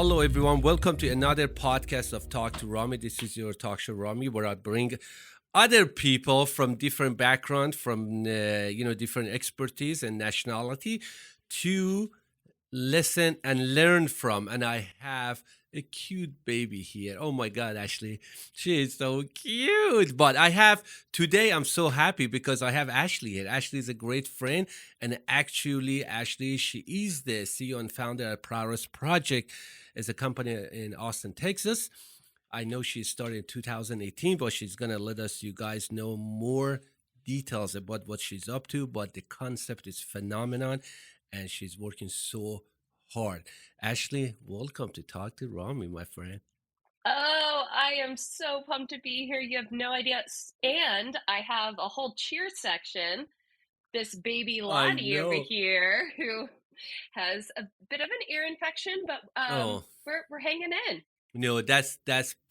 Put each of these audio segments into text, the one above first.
Hello, everyone. Welcome to another podcast of Talk2Rami. This is your talk show, Rami, where I bring other people from different background, from different expertise and nationality, to listen and learn from. And I have a cute baby here. Oh my God, Ashley. She is so cute. But I have today, I'm so happy because I have Ashley here. Ashley is a great friend. And actually, Ashley, she is the CEO and founder of Prowess Project, is a company in Austin, Texas. I know she started in 2018, but she's going to let us, you guys, know more details about what she's up to. But the concept is phenomenal and she's working so hard. Ashley, welcome to Talk2Rami, my friend. Oh, I am so pumped to be here. You have no idea. And I have a whole cheer section. This baby I Lottie over know. here who has a bit of an ear infection, but Oh, we're hanging in. no, that's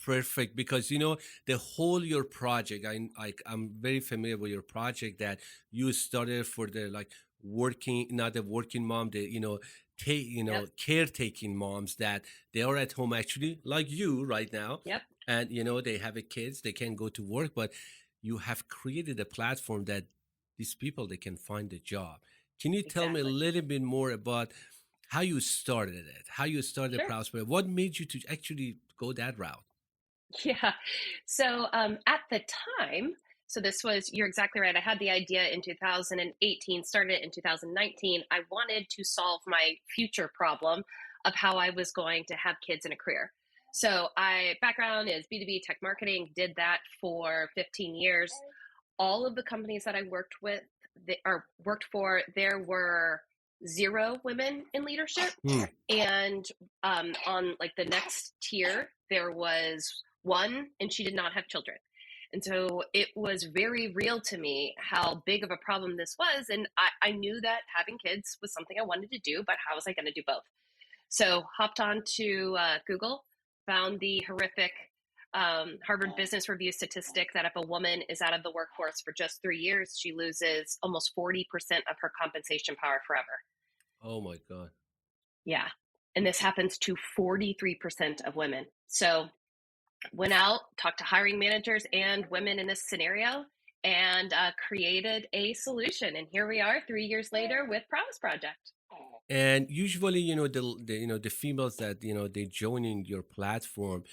perfect because the whole your project. I'm very familiar with your project that you started for the like working, not the working mom, the take Yep, caretaking moms that they are at home actually like you right now, yep, and they have a kids, they can go to work, but you have created a platform that these people they can find a job. Can you tell me a exactly. little bit more about how you started it, how you started Sure. Prosper, what made you to actually go that route? Yeah. So at the time, so this was, you're exactly right. I had the idea in 2018, started it in 2019. I wanted to solve my future problem of how I was going to have kids in a career. So I background is B2B tech marketing, did that for 15 years. All of the companies that I worked with or worked for, there were zero women in leadership. Hmm. And on like the next tier, there was one, and she did not have children. And so it was very real to me how big of a problem this was. And I knew that having kids was something I wanted to do, but how was I going to do both? So hopped on to Google, found the horrific Harvard Business Review statistic that if a woman is out of the workforce for just 3 years, she loses almost 40% of her compensation power forever. Oh my God. Yeah. And this happens to 43% of women. So went out, talked to hiring managers and women in this scenario, and created a solution. And here we are 3 years later with Promise Project. And usually, the females that they joining your platform,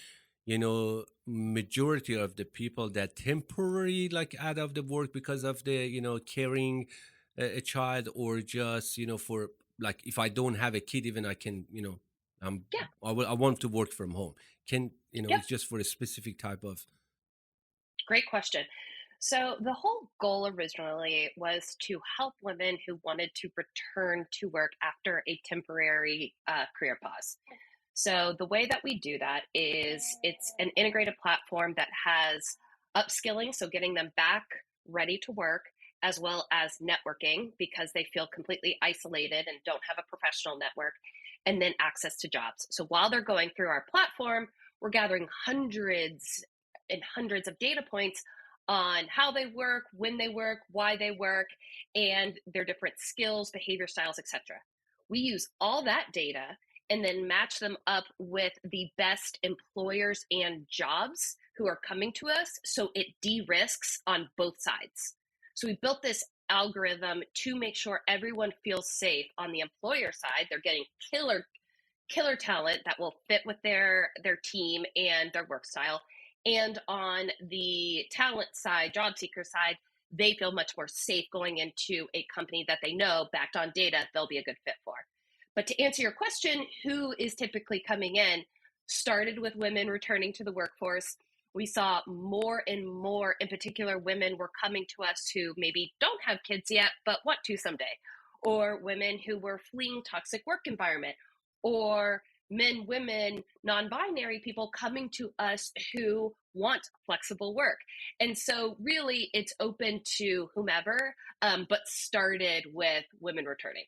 majority of the people that temporarily like out of the work because of the caring a child, or just for like if I don't have a kid, even I can Yeah. I want to work from home. Can Yep. it's just for a specific type of. Great question. So, the whole goal originally was to help women who wanted to return to work after a temporary career pause. So, the way that we do that is it's an integrated platform that has upskilling, so getting them back ready to work, as well as networking because they feel completely isolated and don't have a professional network, and then access to jobs. So, while they're going through our platform, we're gathering hundreds and hundreds of data points on how they work, when they work, why they work, and their different skills, behavior styles, etc. We use all that data and then match them up with the best employers and jobs who are coming to us so it de-risks on both sides. So we built this algorithm to make sure everyone feels safe. On the employer side, they're getting killer talent that will fit with their team and their work style. And on the talent side, job seeker side, they feel much more safe going into a company that they know, backed on data, they'll be a good fit for. But to answer your question, who is typically coming in, started with women returning to the workforce. We saw more and more, in particular, women were coming to us who maybe don't have kids yet, but want to someday, or women who were fleeing toxic work environment, or men, women, non-binary people coming to us who want flexible work. And so really it's open to whomever, but started with women returning.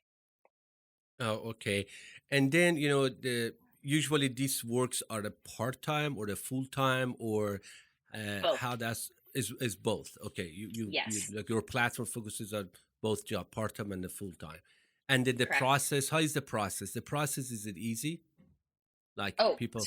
Oh, okay. And then, the usually these works are the part-time or the full-time, or Both. how that's is both. Okay. You Yes, like your platform focuses on both job, part-time and the full-time. And then the correct. process, how is the process? The process, is it easy? Like Oh, people.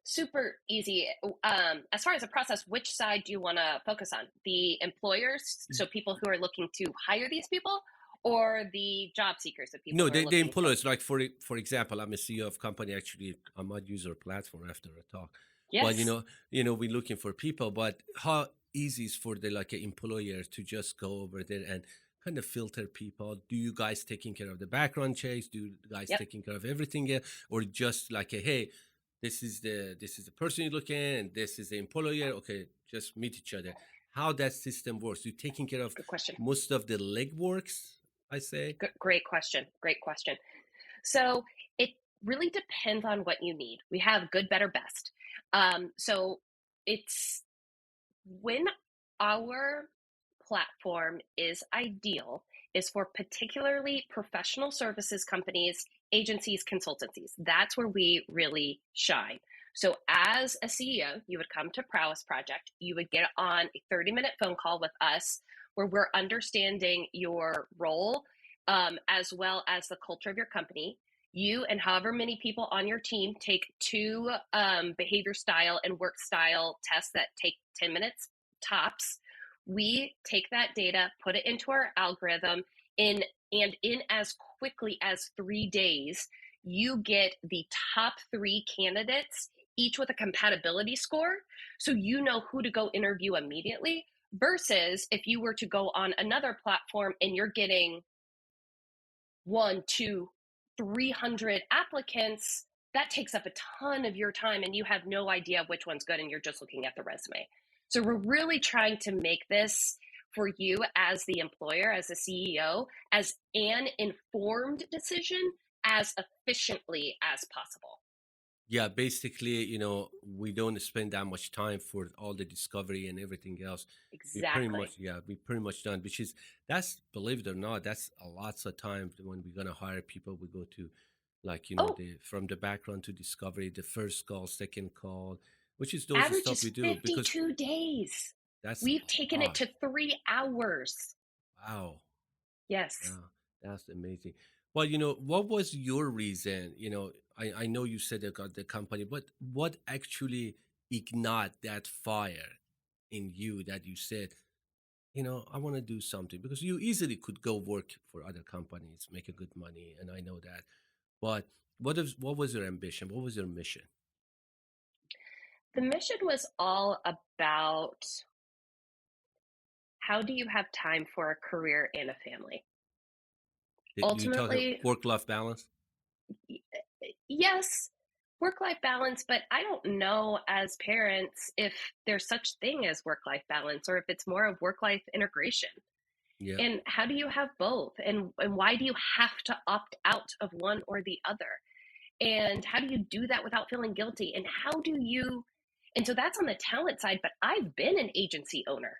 super easy. As far as the process, which side do you want to focus on? The employers, so people who are looking to hire these people, or the job seekers, the people No, who are they looking to? employers, like for example, I'm a CEO of company. Actually, I might use our platform after a talk. But Yes. we're looking for people. But how easy is for the like an employer to just go over there and kind of filter people? Do you guys taking care of the background checks? Do you guys Yep. taking care of everything, or just like hey, this is the person you're looking at, and this is the employer. Okay, just meet each other. How that system works? You taking care of Good question. most of the legworks, I say. Great question. Great question. So it really depends on what you need. We have good, better, best. So it's when our platform is ideal is for particularly professional services companies, agencies, consultancies. That's where we really shine. So as a CEO, you would come to Prowess Project, you would get on a 30-minute phone call with us where we're understanding your role, as well as the culture of your company. You and however many people on your team take two behavior style and work style tests that take 10 minutes tops. We take that data, put it into our algorithm, in as quickly as 3 days, you get the top three candidates, each with a compatibility score. So you know who to go interview immediately. Versus if you were to go on another platform and you're getting one, two, 300 applicants, that takes up a ton of your time and you have no idea which one's good and you're just looking at the resume. So we're really trying to make this for you as the employer, as the CEO, as an informed decision as efficiently as possible. Yeah, basically, we don't spend that much time for all the discovery and everything else. We pretty much, Exactly. yeah, we pretty much done. Which is that's believe it or not, that's a lots of time when we're gonna hire people. We go to, like Oh, the from the background to discovery, the first call, second call, which is those average stuff is we do because 52 days. that's We've a taken it lot. to 3 hours. Wow. Yes. Yeah, that's amazing. Well, what was your reason? I know you said about the company, but what actually ignite that fire in you that you said, I want to do something because you easily could go work for other companies, make a good money, and I know that. But what was your ambition? What was your mission? The mission was all about how do you have time for a career and a family? You talk Ultimately, work life balance? yes, work life balance, but I don't know as parents if there's such thing as work life balance or if it's more of work life integration. Yeah. And how do you have both? And why do you have to opt out of one or the other? And how do you do that without feeling guilty? And how do you and so that's on the talent side, but I've been an agency owner.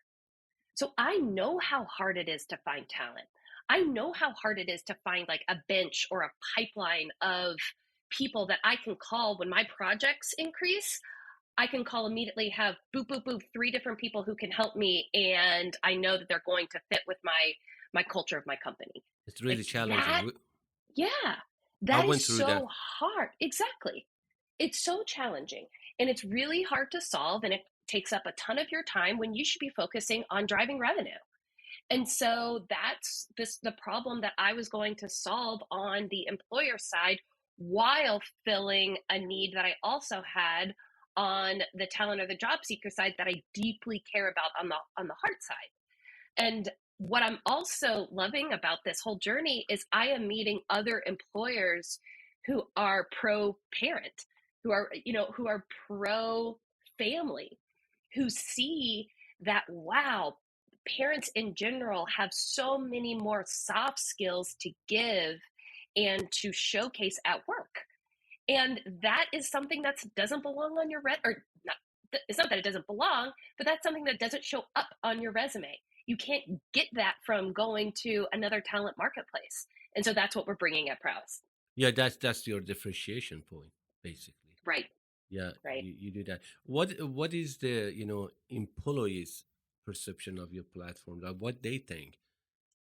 So I know how hard it is to find talent. I know how hard it is to find like a bench or a pipeline of people that I can call when my projects increase. I can call immediately, have boop, boop, boop, three different people who can help me. And I know that they're going to fit with my culture of my company. It's really Like challenging. that, yeah, I that is went through that. so hard. Exactly. It's so challenging and it's really hard to solve. And it takes up a ton of your time when you should be focusing on driving revenue. And so that's the problem that I was going to solve on the employer side while filling a need that I also had on the talent or the job seeker side that I deeply care about on the heart side. And what I'm also loving about this whole journey is I am meeting other employers who are pro parent, who are pro family, who see that, wow, parents in general have so many more soft skills to give and to showcase at work. And that is something that doesn't belong on your or not. It's not that it doesn't belong, but that's something that doesn't show up on your resume. You can't get that from going to another talent marketplace. And so that's what we're bringing at Prowess. Yeah, that's your differentiation point, basically. Right, Yeah, right. you do that. What is the employees' perception of your platform? Like what they think?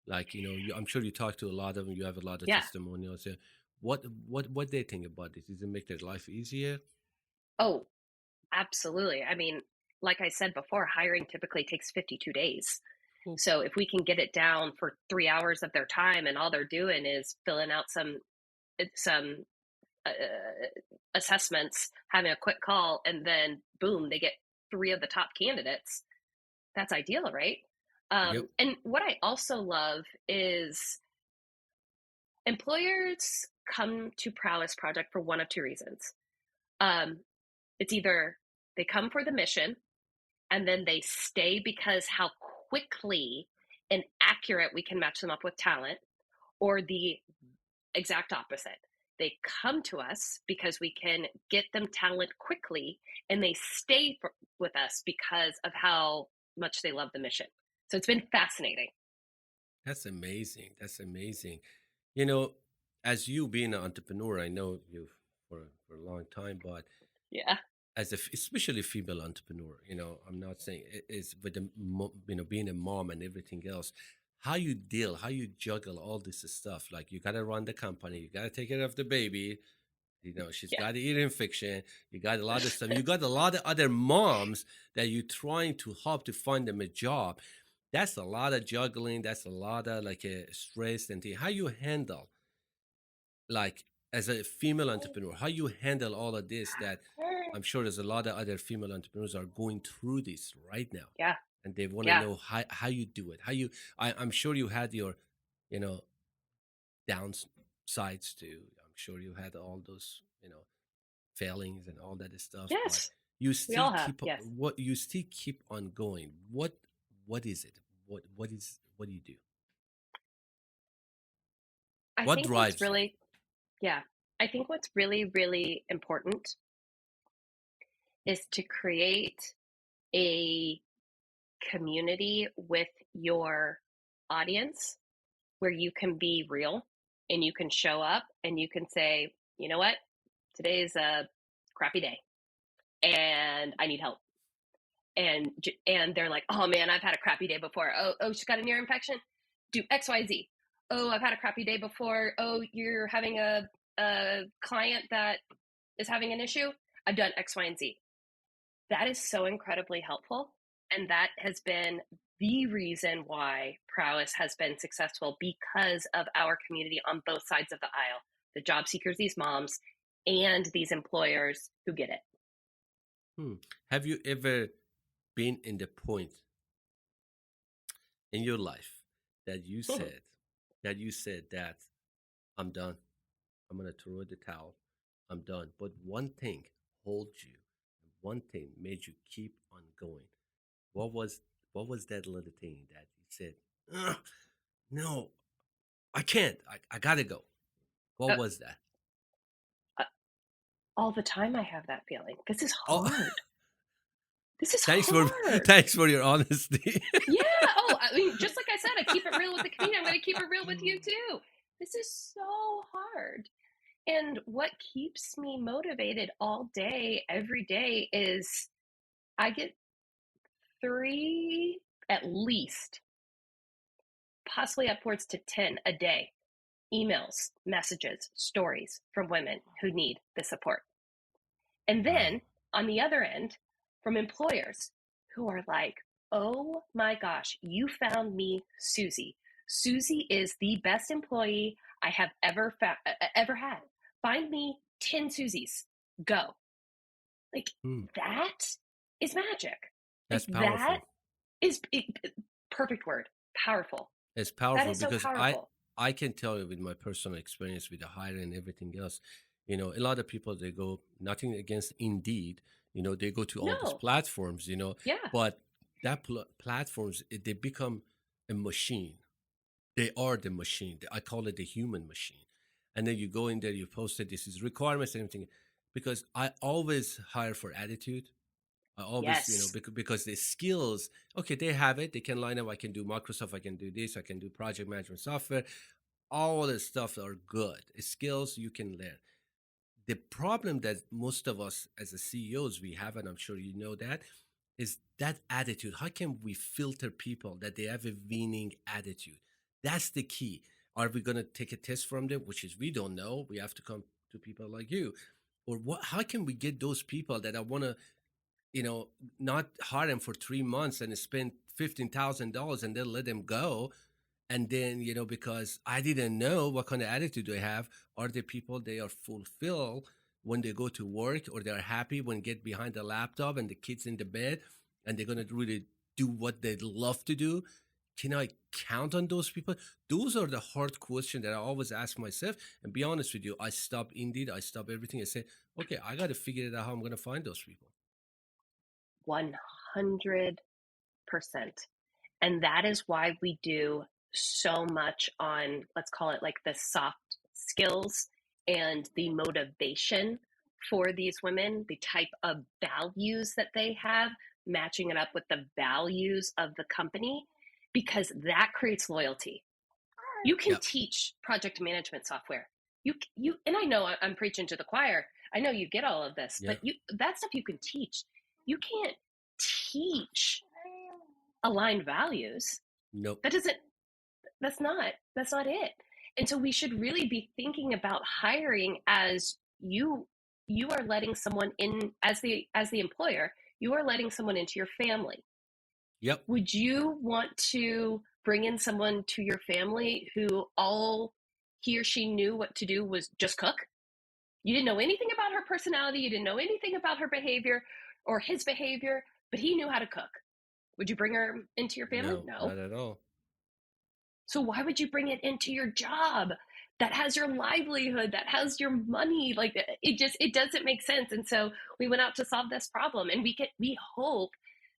Like I'm sure you talk to a lot of them. You have a lot of Yeah. testimonials. What they think about this? Does it make their life easier? Oh, absolutely. I mean, like I said before, hiring typically takes 52 days. Cool. So if we can get it down for 3 hours of their time and all they're doing is filling out some assessments, having a quick call, and then boom, they get three of the top candidates. That's ideal, right? Yep. And what I also love is employers come to Prowess Project for one of two reasons. Um, it's either they come for the mission and then they stay because how quickly and accurate we can match them up with talent, or the exact opposite. They come to us because we can get them talent quickly and they stay with us because of how much they love the mission. So it's been fascinating. That's amazing. That's amazing. You know, as you being an entrepreneur, I know you for a long time, but Yeah. as a especially female entrepreneur, I'm not saying it's with the being a mom and everything else. How you juggle all this stuff. Like you gotta run the company, you gotta take care of the baby. She's Yeah. got ear infection. You got a lot of stuff. You got a lot of other moms that you're trying to help to find them a job. That's a lot of juggling. That's a lot of like a stress and thing. How you handle like as a female entrepreneur, how you handle all of this that I'm sure there's a lot of other female entrepreneurs are going through this right now. Yeah. And they want to Yeah. know how you do it. I'm sure you had your, you know, downsides too. I'm sure you had all those, failings and all that stuff, but Yes. you We still all have. keep Yes. what you still keep on going. What is it? What do you do? I What think what's drives you? really, yeah, I think what's really, really important is to create a community with your audience where you can be real and you can show up and you can say, you know what, today is a crappy day and I need help. And they're like, oh man, I've had a crappy day before. Oh, she's got an ear infection. Do X, Y, Z. Oh, I've had a crappy day before. Oh, you're having a client that is having an issue. I've done X, Y, and Z. That is so incredibly helpful. And that has been the reason why Prowess has been successful because of our community on both sides of the aisle, the job seekers, these moms, and these employers who get it. Hmm. Have you ever been in the point in your life that you said that I'm done. I'm gonna throw the towel. I'm done. But one thing holds you. One thing made you keep on going. What was what was that little thing that you said, "Ugh, no, I can't. I gotta go. What Uh, was that? uh, all the time I have that feeling. This is Oh, hard. This is thanks for hard. thanks for your honesty. Yeah. Oh, I mean, just like I said, I keep it real with the community. I'm going to keep it real with you too. This is so hard. And what keeps me motivated all day, every day, is I get three, at least, possibly upwards to 10 a day emails, messages, stories from women who need the support. And Wow. then on the other end, from employers who are like, oh my gosh, you found me Susie. Susie is the best employee I have ever had. Find me 10 Susies. Go. Like Hmm. that is magic. Like That's that powerful. is perfect word. Powerful. It's That powerful is so because powerful. I can tell you with my personal experience with the hiring and everything else, a lot of people they go nothing against Indeed, they go to all these No. platforms, Yeah. but that platforms they become a machine. They are the machine. I call it the human machine. And then you go in there, you post it. This is requirements and everything, because I always hire for attitude. I always, Yes. because the skills, okay, they have it. They can line up. I can do Microsoft. I can do this. I can do project management software. All this stuff are good. It's skills you can learn. The problem that most of us as a CEOs we have, and I'm sure you know that, is that attitude. How can we filter people that they have a winning attitude? That's the key. Are we going to take a test from them, which is we don't know? We have to come to people like you. Or what? How can we get those people that I want to, you know, not hire them for 3 months and spend $15,000 and then let them go? And then, because I didn't know what kind of attitude they have. Are the people they are fulfilled when they go to work, or they're happy when get behind the laptop and the kids in the bed, and they're going to really do what they love to do? Can I count on those people? Those are the hard questions that I always ask myself. And be honest with you, I stop Indeed, I stop everything. I say, okay, I got to figure it out how I'm going to find those people. 100%. And that is why we do so much on, let's call it like the soft skills and the motivation for these women, the type of values that they have, matching it up with the values of the company, because that creates loyalty. You can Yeah, teach project management software. And I know I'm preaching to the choir. I know you get all of this, yeah, but that stuff you can teach. You can't teach aligned values. nope, That doesn't that's not it. And so we should really be thinking about hiring as you are letting someone in, as the employer, you are letting someone into your family. yep, Would you want to bring in someone to your family who all he or she knew what to do was just cook? You didn't know anything about her personality, you didn't know anything about her behavior or his behavior, but he knew how to cook. Would you bring her into your family? no, No. not at all. So why would you bring it into your job that has your livelihood, that has your money? Like, it doesn't make sense. And so we went out to solve this problem, and we hope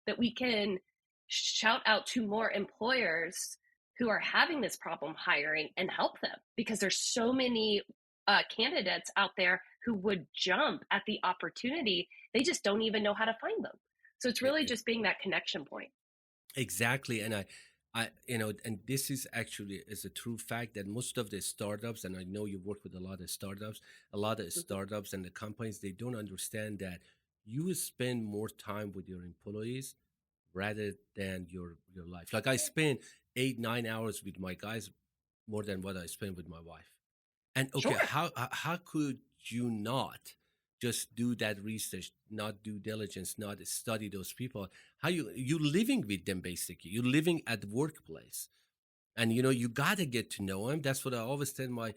that we can shout out to more employers who are having this problem hiring and help them, because there's so many candidates out there who would jump at the opportunity. They just don't even know how to find them. So it's really just being that connection point. Exactly. And and this is actually is a true fact that most of the startups, and I know you work with a lot of Mhm. startups and the companies, they don't understand that you spend more time with your employees rather than your life. Like I spend 8, 9 hours with my guys more than what I spend with my wife. And okay, Sure. how could you not just do that research, not due diligence, not study those people? How you living with them basically? You're living at the workplace, and you got to get to know them. That's what I always tell my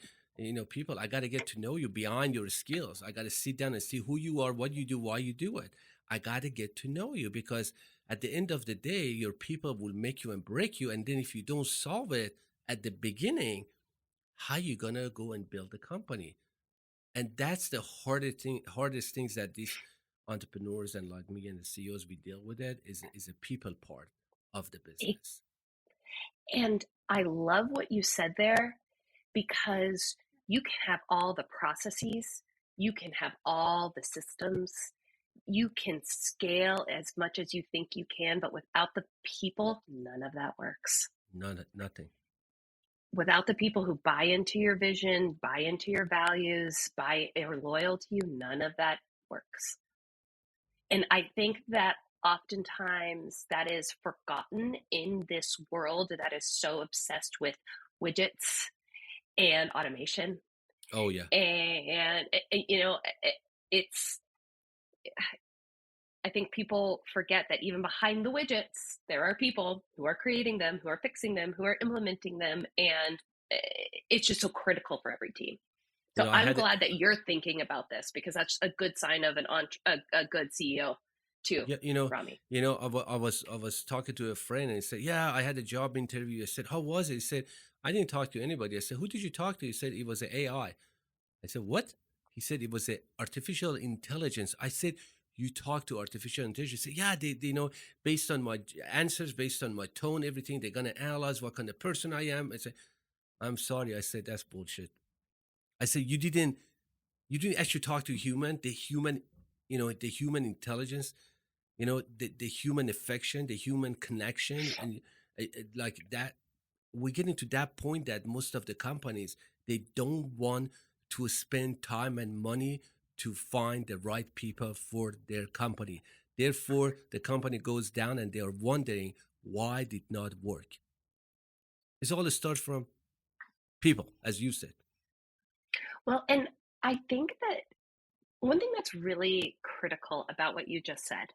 people. I got to get to know you beyond your skills. I got to sit down and see who you are, what you do, why you do it. I got to get to know you, because at the end of the day, your people will make you and break you. And then if you don't solve it at the beginning, how you gonna go and build a company? And that's the hardest things that these entrepreneurs and like me and the CEOs we deal with. It is a people part of the business. And I love what you said there, because you can have all the processes, you can have all the systems, you can scale as much as you think you can, but without the people, none of that works. Nothing. Without the people who buy into your vision, buy into your values, are loyal to you, none of that works. And I think that oftentimes that is forgotten in this world that is so obsessed with widgets and automation. Oh yeah. And it's I think people forget that even behind the widgets there are people who are creating them, who are fixing them, who are implementing them, and it's just so critical for every team. So I I'm had glad that you're thinking about this, because that's a good sign of a good CEO too, yeah, Rami. I was talking to a friend and he said, "Yeah, I had a job interview." I said, "How was it?" He said, "I didn't talk to anybody." I said, "Who did you talk to?" He said, "It was an AI." I said, "What?" He said, "It was a artificial intelligence." I said, "You talk to artificial intelligence?" He said, "Yeah, they based on my answers, based on my tone, everything, they're gonna analyze what kind of person I am." I said, "I'm sorry." I said, "That's bullshit." I said, "You didn't actually talk to human, the human intelligence, the human affection, the human connection, and like that." We're getting to that point that most of the companies, they don't want to spend time and money to find the right people for their company. Therefore, the company goes down and they are wondering why did not work. It's all it starts from. people, as you said. Well, and I think that one thing that's really critical about what you just said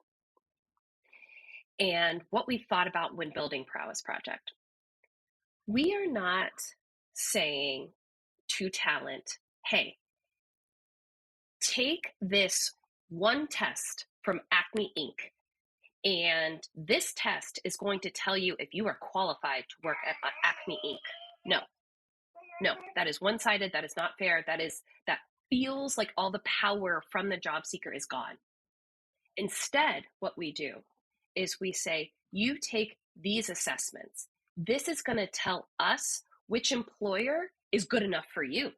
and what we thought about when building Prowess Project, we are not saying to talent, hey, take this one test from Acme Inc. And this test is going to tell you if you are qualified to work at Acme Inc. No, no, that is one-sided. That is not fair. That feels like all the power from the job seeker is gone. Instead, what we do is we say, you take these assessments. This is going to tell us which employer is good enough for you.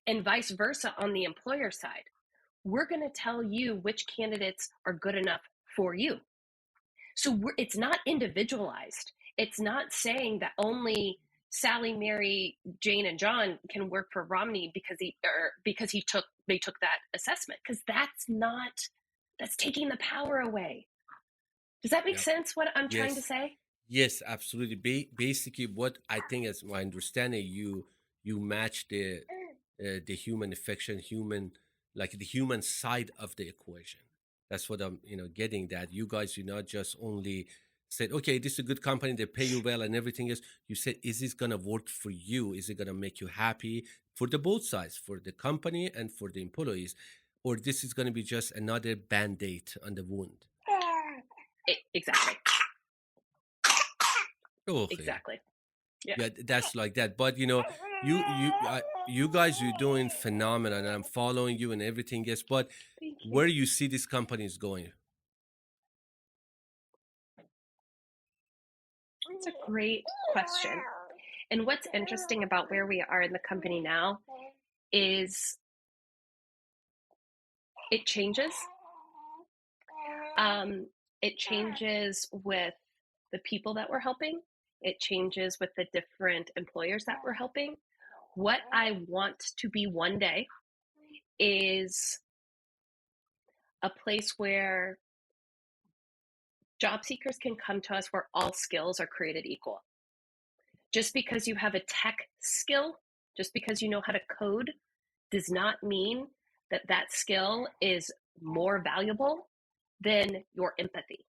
And vice versa on the employer side. We're going to tell you which candidates are good enough for you. So it's not individualized. It's not saying that only Sally, Mary, Jane, and John can work for Romney because they took that assessment, because that's taking the power away. Does that make Yeah. sense, what I'm trying to Yes. say? Yes, absolutely. Basically, what I think, as my understanding, you match the human affection, human, like the human side of the equation. That's what I'm, getting. That you guys, you not just only said, okay, this is a good company, they pay you well, and everything else. You said, is this gonna work for you? Is it gonna make you happy for the both sides, for the company and for the employees, or this is gonna be just another band-aid on the wound? Exactly. Okay. Exactly. Yeah. Yeah, that's like that. But you guys, you're doing phenomenal, and I'm following you and everything else. But Thank you. where you see this company is going? It's a great question. And what's interesting about where we are in the company now is it changes. It changes with the people that we're helping. It changes with the different employers that we're helping. What I want to be one day is a place where job seekers can come to us where all skills are created equal. Just because you have a tech skill, just because you know how to code, does not mean that that skill is more valuable than your empathy.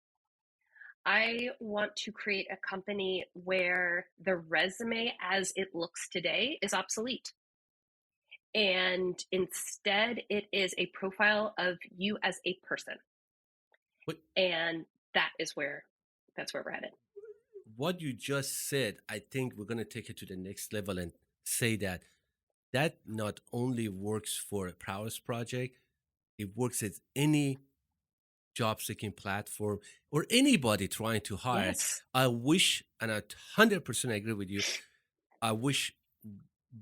I want to create a company where the resume as it looks today is obsolete. And instead, it is a profile of you as a person. What And that's where we're headed. what you just said, I think we're gonna take it to the next level and say that not only works for a Prowess project, it works as any job seeking platform or anybody trying to hire. Yes. I wish, and I 100% agree with you. I wish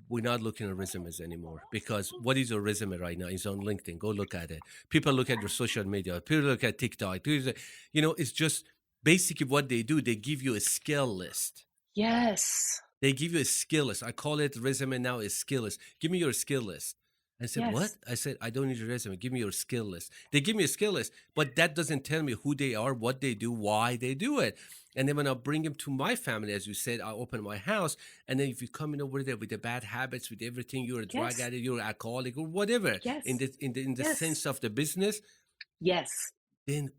we're not looking at resumes anymore, because what is your resume right now? It's on LinkedIn. Go look at it. People look at your social media. People look at TikTok. It's just basically what they do. They give you a skill list. Yes. They give you a skill list. I call it resume now, a skill list. Give me your skill list. I said, what? Yes. I said, I don't need your resume. Give me your skill list. They give me a skill list, but that doesn't tell me who they are, what they do, why they do it. And then when I bring them to my family, as you said, I open my house. And then if you come in over there with the bad habits, with everything, you're a drug Yes. addict, you're an alcoholic, or whatever, in Yes. the Yes. sense of the business, Yes. then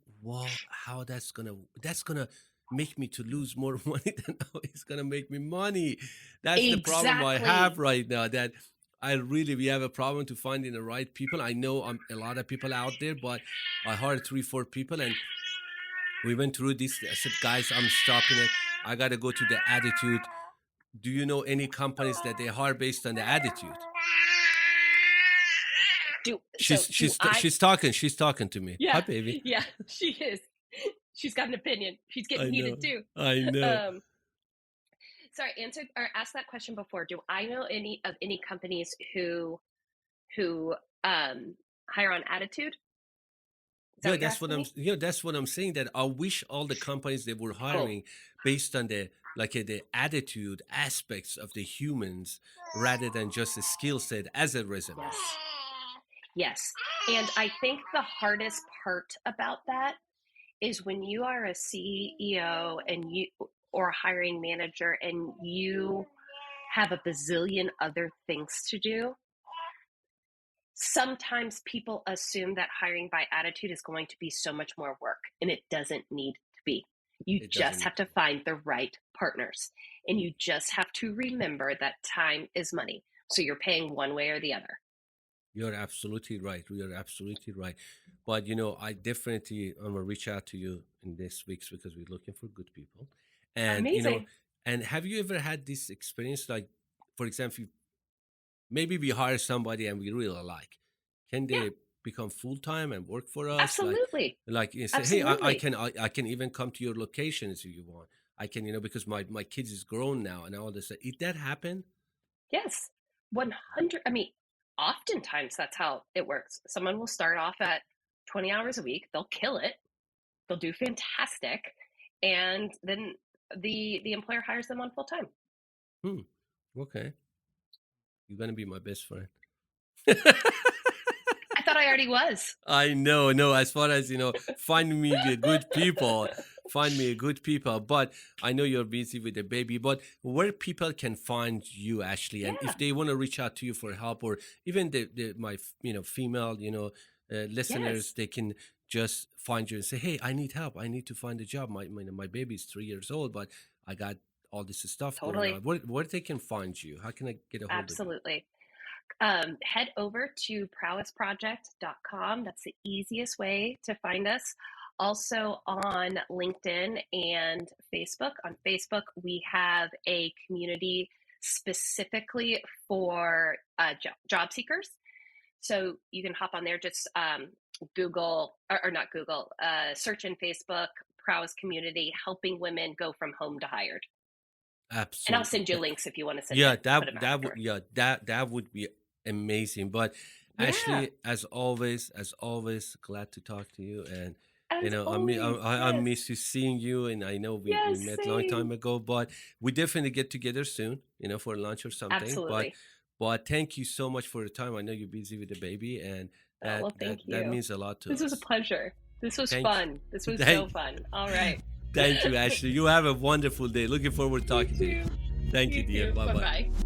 how that's gonna make me to lose more money than how it's gonna make me money. That's the problem I have Exactly. right now, that we have a problem to finding the right people. I know a lot of people out there, but I hired 3 4 people, and we went through this. I said, guys, I'm stopping it. I gotta go to the attitude. Do you know any companies that they hire based on the attitude? Do I? She's talking to me. Hi, Yeah. baby. Yeah, she is. She's got an opinion. She's getting I heated know. too. I know. Um, sorry, answered or asked that question before. Do I know any companies who hire on attitude? Is that Yeah, what you're asking me? that's what I'm saying. That I wish all the companies they were Oh, hiring based on the attitude aspects of the humans, rather than just a skill set as a resume. yes. Yes. And I think the hardest part about that is when you are a CEO and you or a hiring manager and you have a bazillion other things to do, sometimes people assume that hiring by attitude is going to be so much more work, and it doesn't need to be. You It doesn't just need have to to be. find the right partners, and you just have to remember that time is money. So you're paying one way or the other. You're absolutely right. You're absolutely right. But I definitely I'm gonna reach out to you in this weeks because we're looking for good people. And Amazing. and have you ever had this experience, like, for example, maybe we hire somebody and we really like, can Yeah, they become full time and work for us? absolutely. Like you say, hey, Absolutely. I can even come to your locations if you want. I can, because my kids is grown now and all this. Did that happen? Yes. 100. I mean, oftentimes that's how it works. Someone will start off at 20 hours a week, they'll kill it, they'll do fantastic, and then the employer hires them on full time. Hmm. Okay. You're gonna be my best friend. I thought I already was. I know, no, as far as find me a good people, find me a good people. But I know you're busy with the baby. But where people can find you, Ashley, and if Yeah. they want to reach out to you for help, or even my female listeners, Yes. they can just find you and say, hey, I need help. I need to find a job. My baby is 3 years old, but I got all this stuff going on. Totally. Where they can find you? How can I get a hold of you? Absolutely. Head over to prowessproject.com. That's the easiest way to find us. Also on LinkedIn and Facebook. On Facebook, we have a community specifically for job seekers. So you can hop on there, just Google, or not Google, search in Facebook, Prowess Community, helping women go from home to hired. And I'll Absolutely. send you links if you want to Yeah, put them that would after. yeah that would be amazing. But Yeah, Ashley, as always, glad to talk to you. And as always. I Yes. miss you seeing you. And I know we Yes, met a long time same. ago, but we definitely get together soon. For lunch or something. Absolutely. But thank you so much for your time. I know you're busy with the baby, and Oh, well, thank that you. means a lot to This was a us. pleasure. This was Thank fun. This you. was so fun. All right. Thank you, Ashley. You have a wonderful day. Looking forward to You talking to you. too. Thank you, You dear. too. Bye Bye bye. bye.